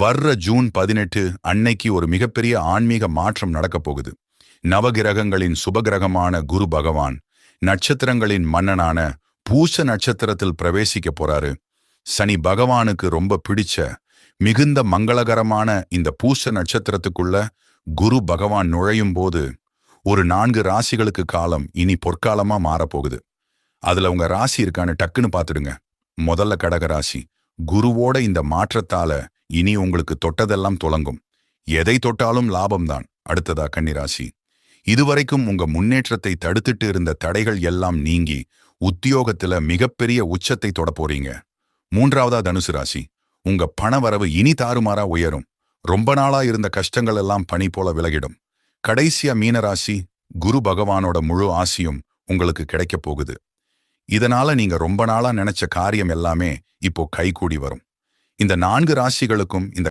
வர்ற ஜூன் 18 அன்னைக்கு ஒரு மிகப்பெரிய ஆன்மீக மாற்றம் நடக்கப் போகுது. நவகிரகங்களின் சுபகிரகமான குரு பகவான் நட்சத்திரங்களின் மன்னனான பூச நட்சத்திரத்தில் பிரவேசிக்க போறாரு. சனி பகவானுக்கு ரொம்ப பிடிச்ச மிகுந்த மங்களகரமான இந்த பூச நட்சத்திரத்துக்குள்ள குரு பகவான் நுழையும் போது ஒரு 4 ராசிகளுக்கு காலம் இனி பொற்காலமா மாறப்போகுது. அதுல உங்க ராசி இருக்கான்னு டக்குன்னு பார்த்துடுங்க. முதல்ல கடக ராசி. குருவோட இந்த மாற்றத்தால இனி உங்களுக்கு தொட்டதெல்லாம் துலங்கும். எதை தொட்டாலும் லாபம்தான். அடுத்ததா கன்னிராசி. இதுவரைக்கும் உங்க முன்னேற்றத்தை தடுத்துட்டு இருந்த தடைகள் எல்லாம் நீங்கி உத்தியோகத்துல மிகப்பெரிய உச்சத்தை தொட போறீங்க. மூன்றாவதா தனுசு ராசி. உங்க பணவரவு இனி தாறுமாறா உயரும். ரொம்ப நாளா இருந்த கஷ்டங்கள் எல்லாம் பனி போல விலகிடும். கடைசியா மீனராசி. குரு பகவானோட முழு ஆசியும் உங்களுக்கு கிடைக்க போகுது. இதனால நீங்க ரொம்ப நாளா நினைச்ச காரியம் எல்லாமே இப்போ கைகூடி வரும். இந்த 4 ராசிகளுக்கும் இந்த